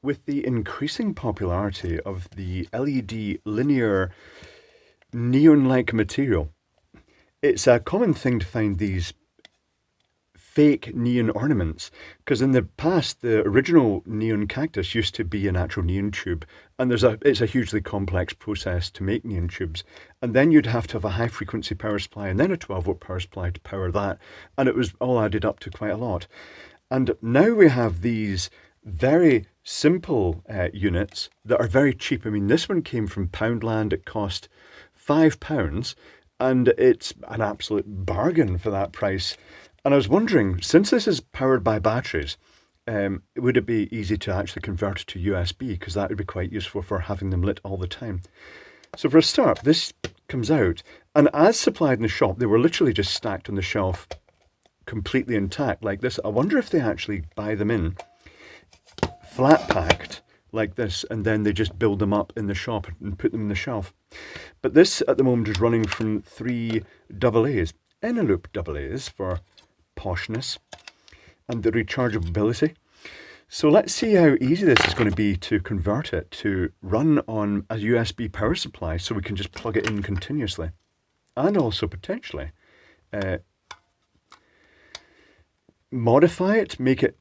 With the increasing popularity of the LED linear neon-like material, it's a common thing to find these fake neon ornaments, because in the past the original neon cactus used to be an actual neon tube, and it's a hugely complex process to make neon tubes, and then you'd have to have a high frequency power supply and then a 12-volt power supply to power that, and it was all added up to quite a lot. And now we have these very simple units that are very cheap. I mean, this one came from Poundland. It cost £5, and it's an absolute bargain for that price. And I was wondering, since this is powered by batteries, would it be easy to actually convert it to USB? Because that would be quite useful for having them lit all the time. So for a start, this comes out, and as supplied in the shop, they were literally just stacked on the shelf, completely intact like this. I wonder if they actually buy them in flat packed like this, and then they just build them up in the shop and put them in the shelf. But this at the moment is running from 3 AA's, Eneloop AA's for poshness and the rechargeability. So let's see how easy this is going to be to convert it to run on a USB power supply, so we can just plug it in continuously, and also potentially modify it, make it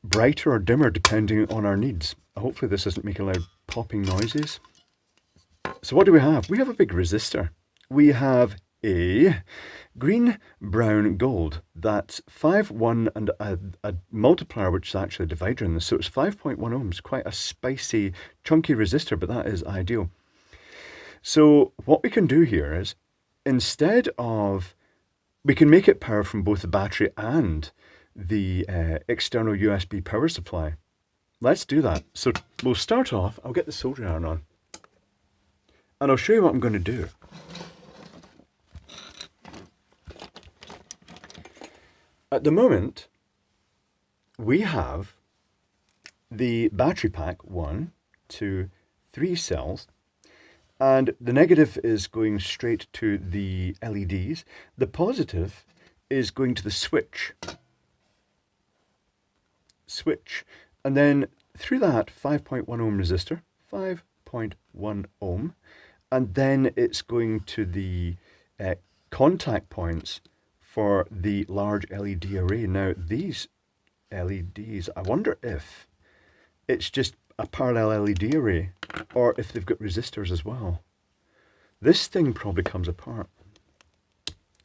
brighter or dimmer depending on our needs. Hopefully this isn't making loud popping noises. So what do we have? We have a big resistor. We have a green, brown, gold. That's 5, 1 and a multiplier, which is actually a divider in this. So it's 5.1 ohms, quite a spicy, chunky resistor, but that is ideal. So what we can do here is, instead of, we can make it power from both the battery and the external USB power supply. Let's do that. So we'll start off, I'll get the soldering iron on, and I'll show you what I'm going to do. At the moment, we have the battery pack, 1, 2, 3 cells, and the negative is going straight to the LEDs. The positive is going to the switch, and then through that 5.1 ohm resistor, 5.1 ohm, and then it's going to the contact points for the large LED array. Now these LEDs, I wonder if it's just a parallel LED array or if they've got resistors as well. This thing probably comes apart.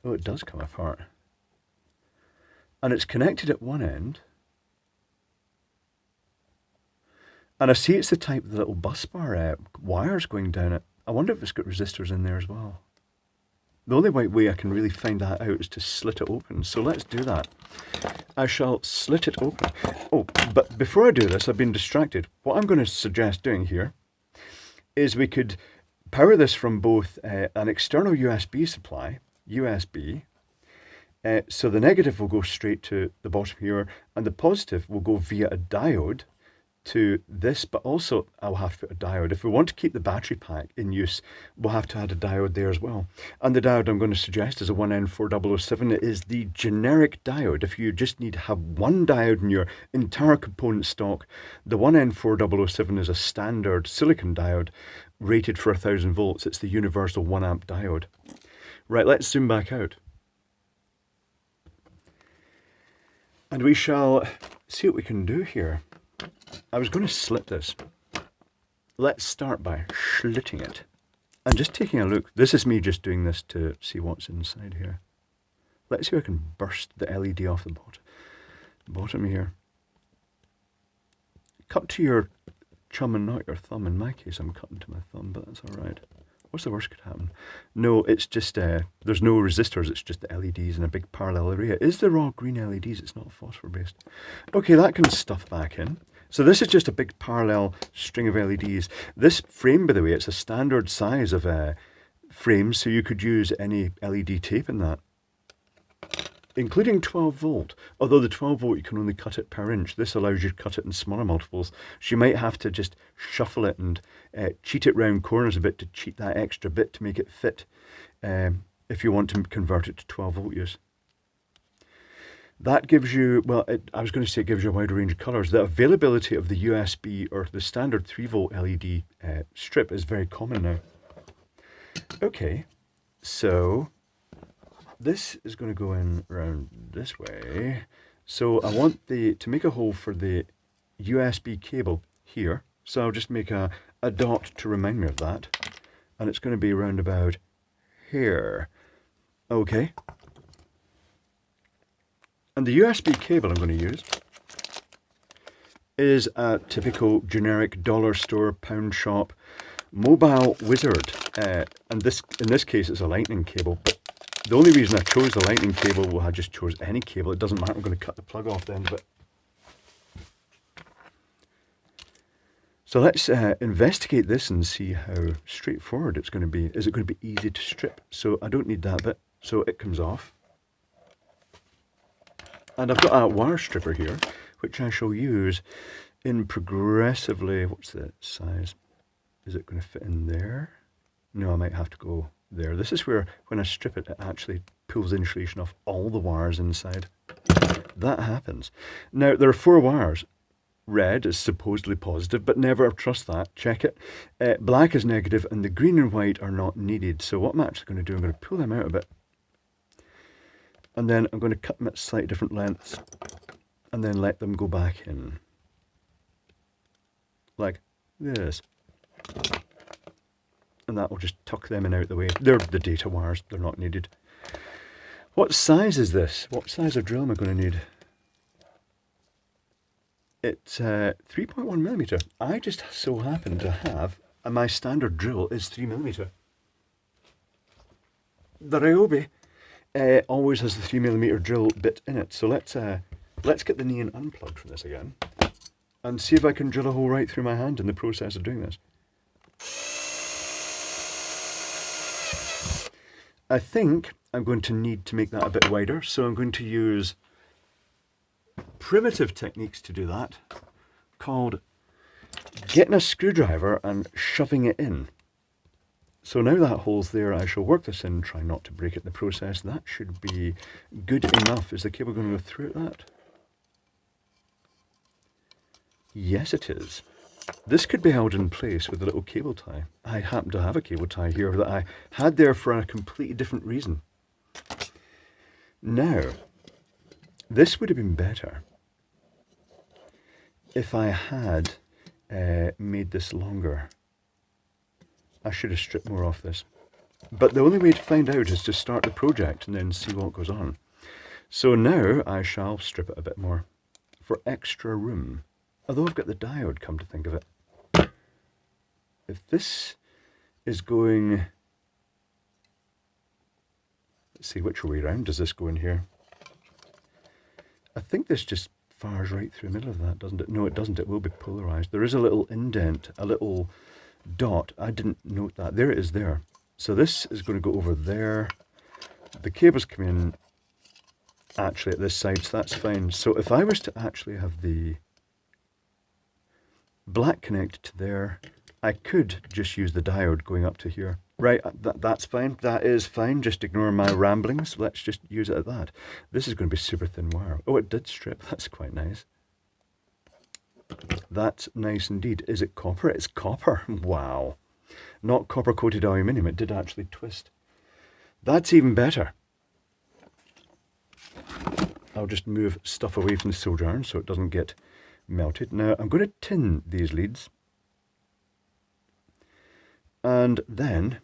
Oh, it does come apart. And it's connected at one end. And I see it's the type of the little bus bar wires going down it. I wonder if it's got resistors in there as well. The only way I can really find that out is to slit it open. So let's do that. I shall slit it open. Oh, but before I do this, I've been distracted. What I'm going to suggest doing here is we could power this from both an external USB supply, USB, so the negative will go straight to the bottom here, and the positive will go via a diode to this, but also I'll have to put a diode. If we want to keep the battery pack in use, we'll have to add a diode there as well. And the diode I'm going to suggest is a 1N4007. It is the generic diode. If you just need to have one diode in your entire component stock, the 1N4007 is a standard silicon diode rated for 1000 volts. It's the universal 1 amp diode. Right, let's zoom back out. And we shall see what we can do here. I was going to slit this. Let's start by slitting it and just taking a look. This is me just doing this to see what's inside here. Let's see if I can burst the LED off the bottom here. Cut to your chum and not your thumb. In my case, I'm cutting to my thumb, but that's all right. What's the worst could happen? No, it's just, there's no resistors, it's just the LEDs and a big parallel array. It is the raw green LEDs, it's not phosphor based. Okay, that can stuff back in. So this is just a big parallel string of LEDs. This frame, by the way, it's a standard size of frame, so you could use any LED tape in that, including 12 volt. Although the 12 volt, you can only cut it per inch. This allows you to cut it in smaller multiples. So you might have to just shuffle it and cheat it round corners a bit to cheat that extra bit to make it fit if you want to convert it to 12 volt use. That gives you, well, I was going to say it gives you a wider range of colours. The availability of the USB or the standard 3-volt LED strip is very common now. Okay, so this is going to go in around this way. So I want to make a hole for the USB cable here. So I'll just make a dot to remind me of that. And it's going to be around about here. Okay. And the USB cable I'm going to use is a typical generic dollar store, pound shop, mobile wizard. And in this case it's a lightning cable. But the only reason I chose the lightning cable, well, I just chose any cable. It doesn't matter. I'm going to cut the plug off the end of it. So let's investigate this and see how straightforward it's going to be. Is it going to be easy to strip? So I don't need that bit. So it comes off. And I've got a wire stripper here, which I shall use in progressively, what's the size? Is it going to fit in there? No, I might have to go there. This is where, when I strip it, it actually pulls the insulation off all the wires inside. That happens. Now, there are 4 wires. Red is supposedly positive, but never trust that. Check it. Black is negative, and the green and white are not needed. So what I'm actually going to do, I'm going to pull them out a bit. And then I'm going to cut them at slightly different lengths and then let them go back in. Like this. And that will just tuck them in out the way. They're the data wires, they're not needed. What size is this? What size of drill am I going to need? It's 3.1 millimeter. I just so happen to have, and my standard drill is 3 millimeter. The Ryobi always has the 3 millimeter drill bit in it. So let's get the neon unplugged from this again and see if I can drill a hole right through my hand in the process of doing this. I think I'm going to need to make that a bit wider, so I'm going to use primitive techniques to do that, called getting a screwdriver and shoving it in. So now that hole's there, I shall work this in, try not to break it in the process. That should be good enough. Is the cable going to go through that? Yes, it is. This could be held in place with a little cable tie. I happen to have a cable tie here that I had there for a completely different reason. Now, this would have been better if I had made this longer. I should have stripped more off this. But the only way to find out is to start the project and then see what goes on. So now I shall strip it a bit more for extra room. Although I've got the diode, come to think of it. If this is going... Let's see, which way around does this go in here? I think this just fires right through the middle of that, doesn't it? No, it doesn't. It will be polarized. There is a little indent, a little dot. I didn't note that. There it is there. So this is going to go over there. The cables come in actually at this side, so that's fine. So if I was to actually have the black connected to there, I could just use the diode going up to here. Right, that's fine. That is fine. Just ignore my ramblings. Let's just use it at that. This is going to be super thin wire. Oh, it did strip. That's quite nice. That's nice indeed. Is it copper? It's copper. Wow. Not copper coated aluminium. It did actually twist. That's even better. I'll just move stuff away from the solder iron so it doesn't get melted. Now I'm going to tin these leads. And then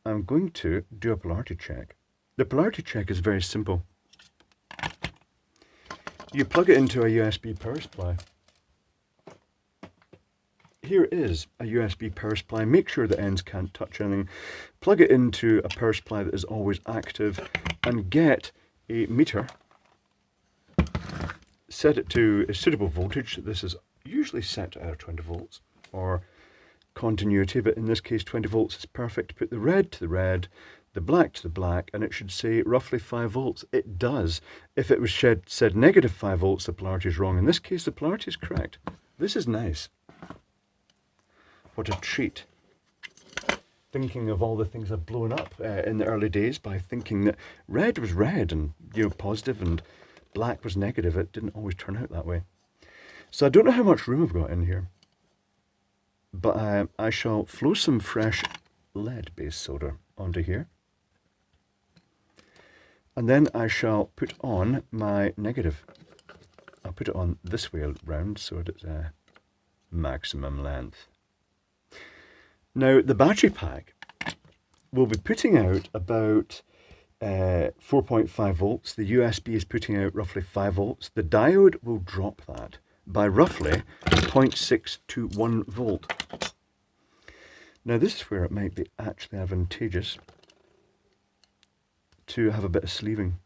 I'm going to do a polarity check. The polarity check is very simple. You plug it into a USB power supply. Here is a USB power supply. Make sure the ends can't touch anything. Plug it into a power supply that is always active and get a meter. Set it to a suitable voltage. This is usually set to 20 volts or continuity, but in this case 20 volts is perfect. Put the red to the red, the black to the black, and it should say roughly 5 volts. It does. If it was said negative 5 volts, the polarity is wrong. In this case, the polarity is correct. This is nice. What a treat. Thinking of all the things I've blown up in the early days by thinking that red was red and, you know, positive, and black was negative, it didn't always turn out that way. So I don't know how much room I've got in here, but I shall flow some fresh lead-based solder onto here. And then I shall put on my negative. I'll put it on this way around so it's a maximum length. Now the battery pack will be putting out about 4.5 volts. The USB is putting out roughly 5 volts. The diode will drop that by roughly 0.6 to 1 volt. Now this is where it might be actually advantageous to have a bit of sleeving.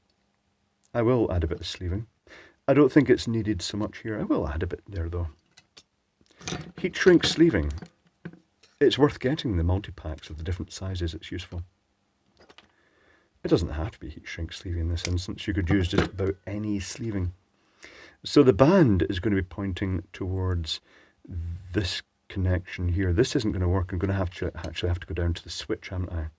I will add a bit of sleeving. I don't think it's needed so much here. I will add a bit there though. Heat shrink sleeving. It's worth getting the multi-packs of the different sizes. It's useful. It doesn't have to be heat shrink sleeving in this instance. You could use just about any sleeving. So the band is going to be pointing towards this connection here. This isn't going to work. I'm going to actually have to go down to the switch, haven't I?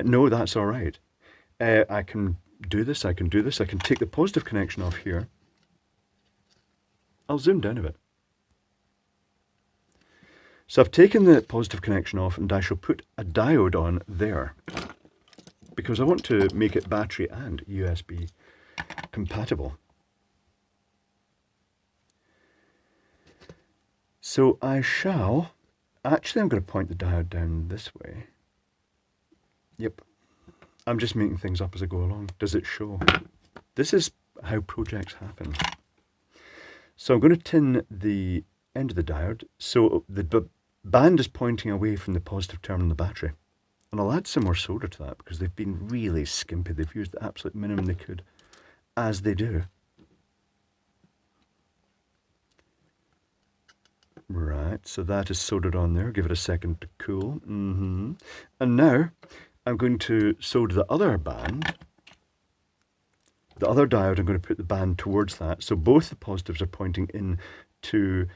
No, that's all right. I can do this. I can do this. I can take the positive connection off here. I'll zoom down a bit. So I've taken the positive connection off and I shall put a diode on there because I want to make it battery and USB compatible. So I shall, actually I'm going to point the diode down this way. Yep, I'm just making things up as I go along. Does it show? This is how projects happen. So I'm going to tin the end of the diode. So the band is pointing away from the positive terminal of the battery. And I'll add some more solder to that because they've been really skimpy. They've used the absolute minimum they could, as they do. Right, so that is soldered on there. Give it a second to cool. And now I'm going to solder the other band. The other diode, I'm going to put the band towards that. So both the positives are pointing in to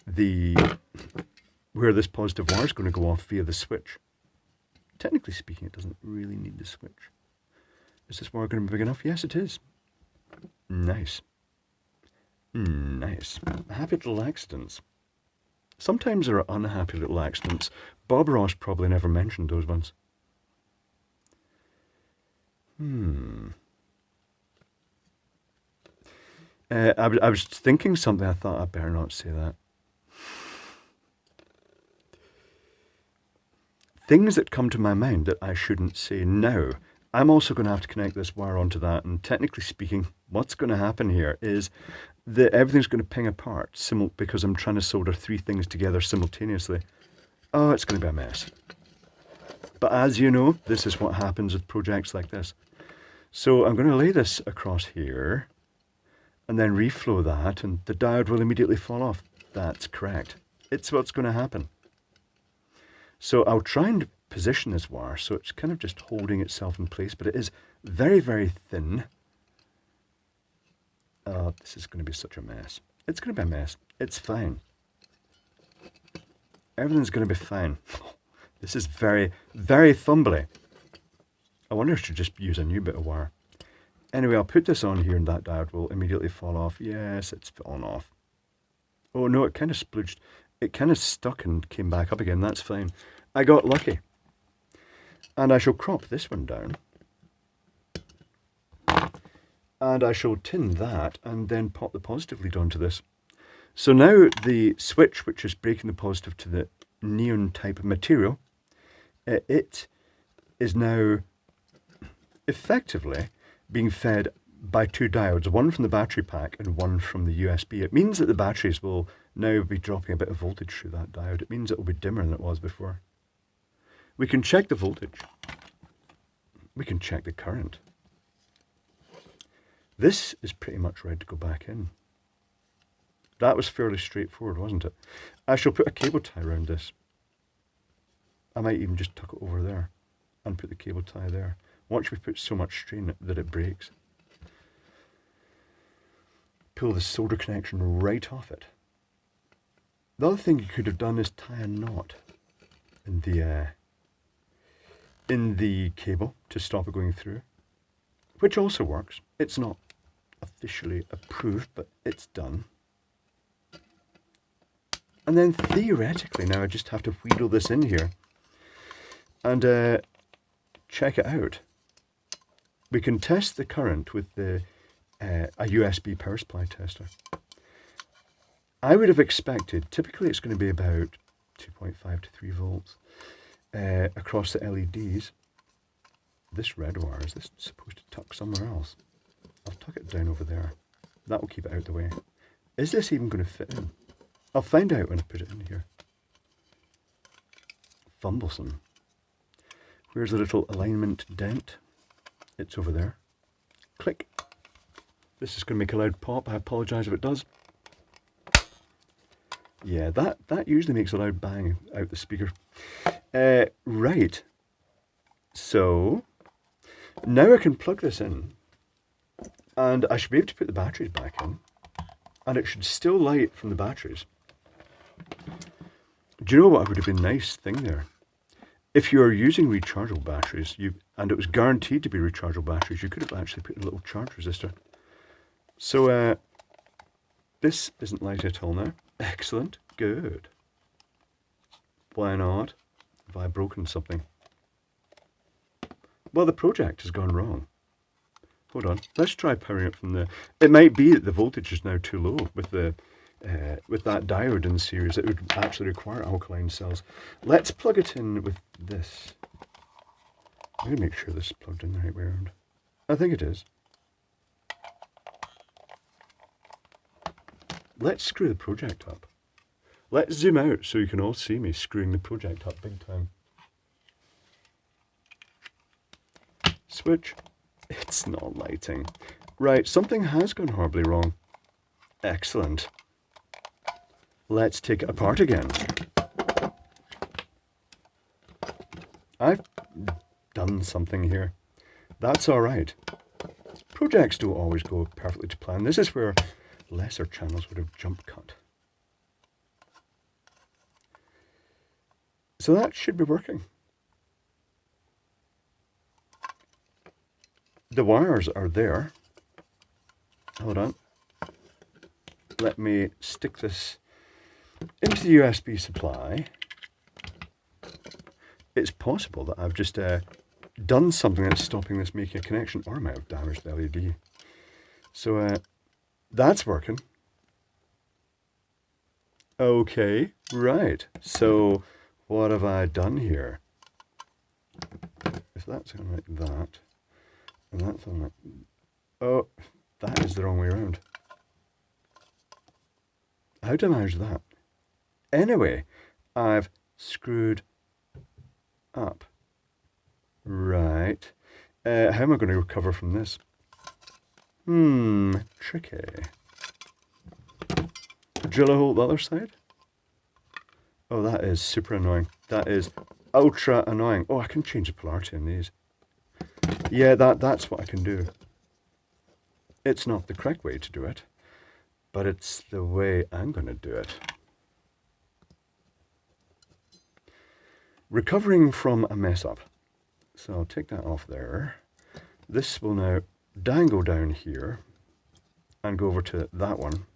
the where this positive wire is going to go off via the switch. Technically speaking, it doesn't really need the switch. Is this wire going to be big enough? Yes, it is. Nice. Nice. Happy little accidents. Sometimes there are unhappy little accidents. Bob Ross probably never mentioned those ones. I was thinking something. I thought I better not say that. Things that come to my mind that I shouldn't say now. I'm also going to have to connect this wire onto that, and technically speaking, what's going to happen here is that everything's going to ping apart because I'm trying to solder 3 things together simultaneously. Oh, it's going to be a mess. But as you know, this is what happens with projects like this. So I'm going to lay this across here and then reflow that, and the diode will immediately fall off. That's correct. It's what's going to happen. So I'll try and position this wire so it's kind of just holding itself in place, but it is very, very thin. This is going to be such a mess. It's going to be a mess. It's fine. Everything's going to be fine. This is very, very fumbly. I wonder if I should just use a new bit of wire. Anyway, I'll put this on here and that diode will immediately fall off. Yes, it's fallen off. Oh no, it kind of splooged. It kind of stuck and came back up again. That's fine. I got lucky. And I shall crop this one down. And I shall tin that and then pop the positive lead onto this. So now the switch, which is breaking the positive to the neon type of material, it is now effectively being fed by 2 diodes, one from the battery pack and one from the USB. It means that the batteries will now be dropping a bit of voltage through that diode. It means it will be dimmer than it was before. We can check the voltage. We can check the current. This is pretty much ready to go back in. That was fairly straightforward, wasn't it? I shall put a cable tie around this. I might even just tuck it over there and put the cable tie there. Watch we put so much strain that it breaks. Pull the solder connection right off it. The other thing you could have done is tie a knot in the cable to stop it going through, which also works. It's not officially approved, but it's done. And then theoretically now I just have to wheedle this in here and check it out. We can test the current with a USB power supply tester. I would have expected, typically it's going to be about 2.5 to 3 volts across the LEDs. This red wire, is this supposed to tuck somewhere else? I'll tuck it down over there. That will keep it out of the way. Is this even going to fit in? I'll find out when I put it in here. Fumblesome. Where's the little alignment dent? It's over there. Click. This is going to make a loud pop. I apologise if it does. Yeah, that usually makes a loud bang out the speaker. Right. So, now I can plug this in. And I should be able to put the batteries back in. And it should still light from the batteries. Do you know what would have been a nice thing there? If you are using rechargeable batteries, and it was guaranteed to be rechargeable batteries, you could have actually put a little charge resistor. So this isn't light at all now. Excellent. Good. Why not? Have I broken something? Well, the project has gone wrong. Hold on. Let's try powering it from the... It might be that the voltage is now too low with the... with that diode in series. It would actually require alkaline cells. Let's plug it in with this. I'm going to make sure this is plugged in the right way around. I think it is. Let's screw the project up. Let's zoom out so you can all see me screwing the project up big time. Switch. It's not lighting. Right, something has gone horribly wrong. Excellent. Let's take it apart again. I've done something here. That's all right. Projects don't always go perfectly to plan. This is where lesser channels would have jump cut. So that should be working. The wires are there. Hold on. Let me stick this into the USB supply. It's possible that I've just done something that's stopping this making a connection, or I might have damaged the LED. So that's working. Okay, right. So what have I done here? If that's going like that, and that's on like... Oh, that is the wrong way around. How do I manage that? Anyway, I've screwed up. Right. How am I going to recover from this? Tricky. Drill a hole the other side? Oh, that is super annoying. That is ultra annoying. Oh, I can change the polarity in these. Yeah, that's what I can do. It's not the correct way to do it, but it's the way I'm going to do it. Recovering from a mess up. So I'll take that off there. This will now dangle down here and go over to that one.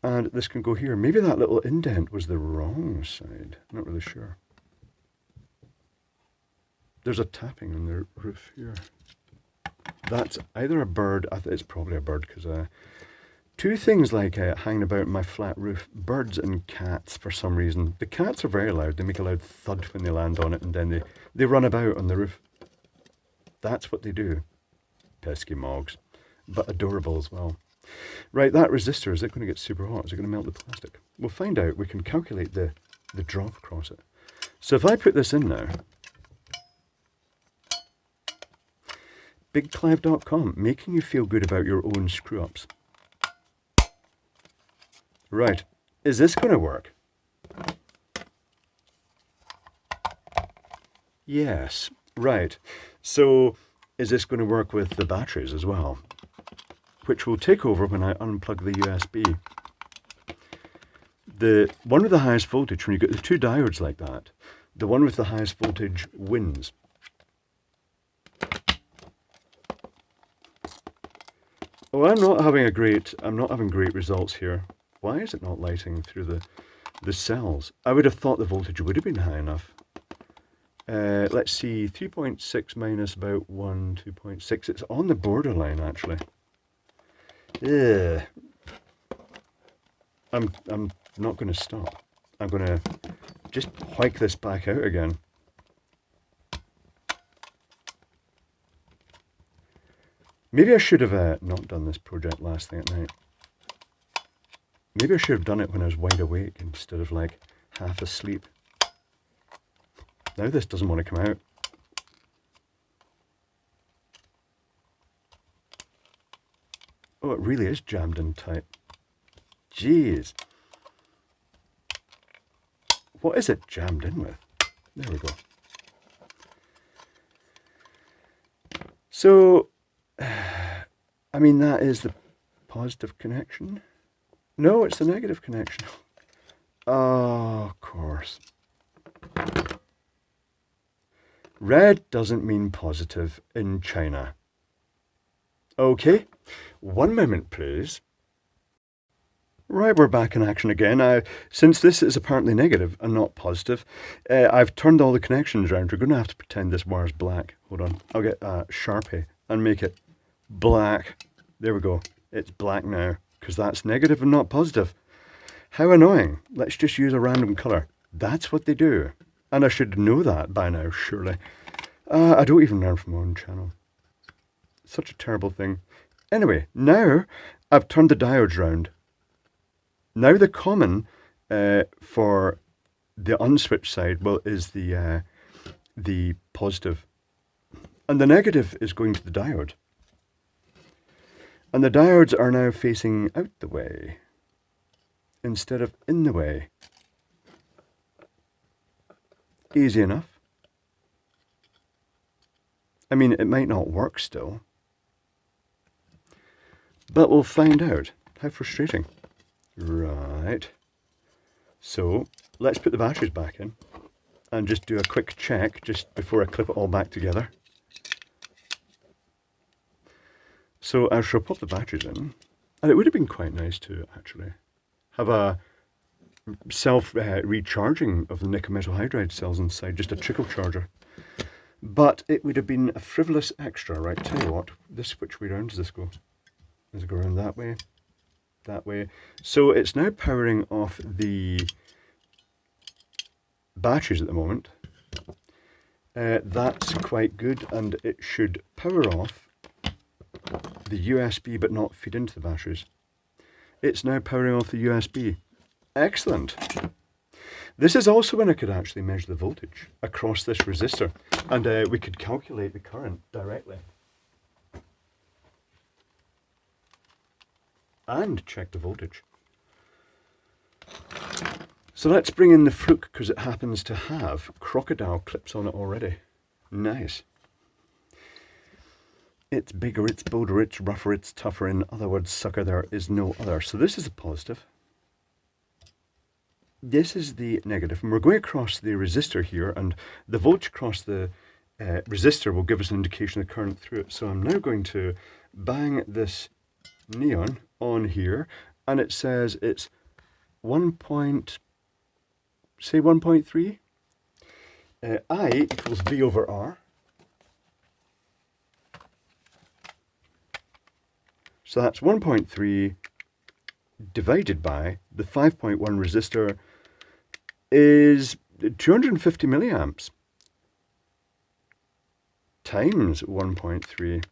And this can go here. Maybe that little indent was the wrong side. I'm not really sure. There's a tapping on the roof here. That's either a bird. I think it's probably a bird because two things like hanging about my flat roof. Birds and cats for some reason. The cats are very loud. They make a loud thud when they land on it and then they run about on the roof. That's what they do. Pesky mogs. But adorable as well. Right, that resistor, is it going to get super hot? Is it going to melt the plastic? We'll find out. We can calculate the drop across it. So if I put this in now, BigClive.com, making you feel good about your own screw-ups. Right, is this going to work? Yes, right. So is this going to work with the batteries as well? Which will take over when I unplug the USB. The one with the highest voltage, when you get the two diodes like that, The one with the highest voltage wins. Oh, I'm not having great results here. Why is it not lighting through the cells? I would have thought the voltage would have been high enough. Let's see, 3.6 minus about 1, 2.6. It's on the borderline, actually. Yeah. I'm not going to stop. I'm going to just hike this back out again. Maybe I should have not done this project last thing at night. Maybe I should have done it when I was wide awake instead of like half asleep. Now this doesn't want to come out. Oh, it really is jammed in tight. Jeez. What is it jammed in with? There we go. So, I mean, that is the positive connection. No, it's the negative connection. Oh, of course. Red doesn't mean positive in China. Okay, 1 moment please. Right, we're back in action again. Since this is apparently negative and not positive, I've turned all the connections around. We're going to have to pretend this wire's black. Hold on, I'll get a Sharpie and make it black. There we go, it's black now, because that's negative and not positive. How annoying. Let's just use a random colour. That's what they do. And I should know that by now, surely. I don't even learn from my own channel. Such a terrible thing. Anyway, now I've turned the diodes round. Now the common for the unswitched side, well, is the positive. And the negative is going to the diode. And the diodes are now facing out the way instead of in the way. Easy enough. I mean, it might not work still, but we'll find out. How frustrating. Right. So let's put the batteries back in and just do a quick check just before I clip it all back together. So I shall pop the batteries in, and it would have been quite nice to actually have a self-recharging of the nickel metal hydride cells inside, just a trickle charger. But it would have been a frivolous extra, right? Tell you what, which way round does this go? Does it go around that way? That way. So it's now powering off the batteries at the moment. That's quite good, and it should power off the USB but not feed into the batteries. It's now powering off the USB. Excellent. This is also when I could actually measure the voltage across this resistor, and we could calculate the current directly. And check the voltage. So let's bring in the Fluke, because it happens to have crocodile clips on it already. Nice. It's bigger, it's bolder, it's rougher, it's tougher. In other words, sucker, there is no other. So this is a positive. This is the negative, and we're going across the resistor here, and the voltage across the resistor will give us an indication of the current through it. So I'm now going to bang this neon on here, and it says it's 1.3. I equals V over R. So that's 1.3 divided by the 5.1 resistor is 250 milliamps times 1.3.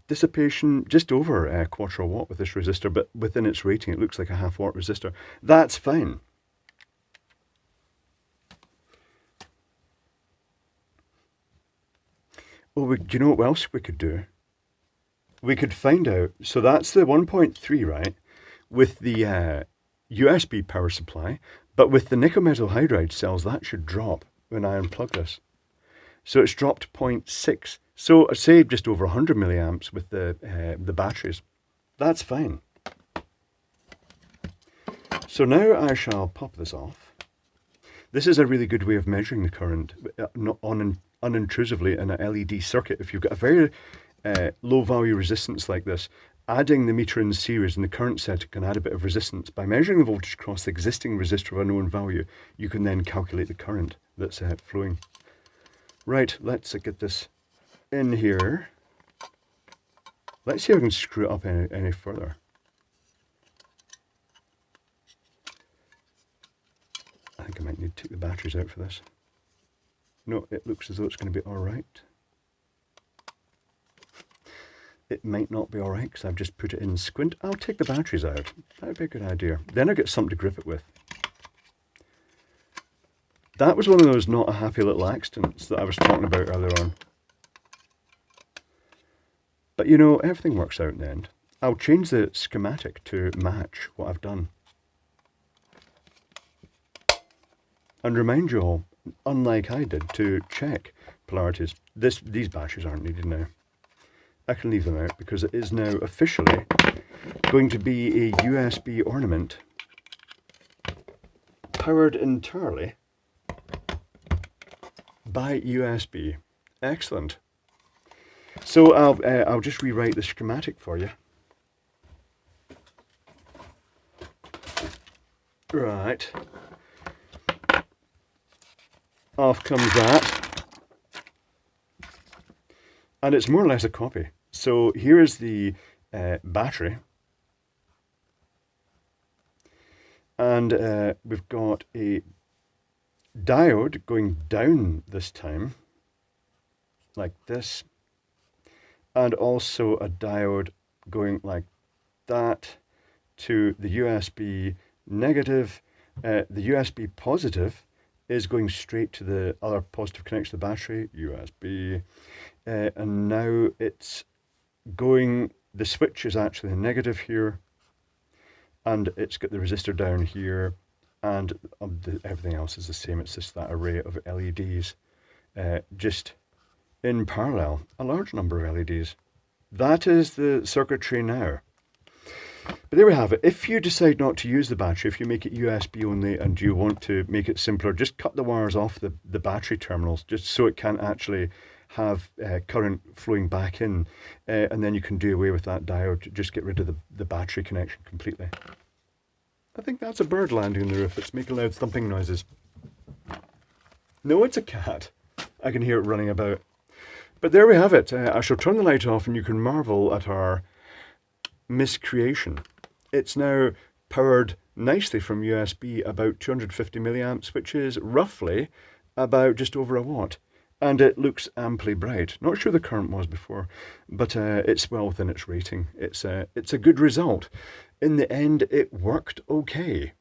Dissipation just over a quarter of a watt with this resistor, but within its rating it looks like a half watt resistor. That's fine. Oh, do you know what else we could do? We could find out, so that's the 1.3, right, with the USB power supply, but with the nickel metal hydride cells, that should drop when I unplug this. So it's dropped 0.6. So say just over 100 milliamps with the batteries. That's fine. So now I shall pop this off. This is a really good way of measuring the current, not unintrusively in a LED circuit. If you've got a very low value resistance like this, adding the meter in series and the current set can add a bit of resistance. By measuring the voltage across the existing resistor of a known value, you can then calculate the current that's flowing. Right, let's get this in here. Let's see if I can screw it up any further. I think I might need to take the batteries out for this. No, it looks as though it's going to be alright. It might not be alright because I've just put it in squint. I'll take the batteries out. That would be a good idea. Then I'll get something to grip it with. That was one of those not a happy little accidents that I was talking about earlier on. But you know, everything works out in the end. I'll change the schematic to match what I've done. And remind you all, unlike I did, to check polarities. These batteries aren't needed now. I can leave them out because it is now officially going to be a USB ornament powered entirely by USB. Excellent. So I'll just rewrite the schematic for you. Right. Off comes that. And it's more or less a copy. So here is the battery. And we've got a diode going down this time, like this. And also a diode going like that to the USB negative. The USB positive is going straight to the other positive connection to the battery, USB. And now it's going, the switch is actually the negative here. And it's got the resistor down here. And everything else is the same. It's just that array of LEDs. Just in parallel, a large number of LEDs. That is the circuitry now. But there we have it. If you decide not to use the battery, if you make it USB only and you want to make it simpler, just cut the wires off the battery terminals, just so it can actually have current flowing back in. And then you can do away with that diode, just get rid of the battery connection completely. I think that's a bird landing on the roof. It's making loud thumping noises. No, it's a cat. I can hear it running about. But there we have it. I shall turn the light off and you can marvel at our miscreation. It's now powered nicely from USB, about 250 milliamps, which is roughly about just over a watt. And it looks amply bright. Not sure the current was before, but it's well within its rating. It's a good result. In the end, it worked okay.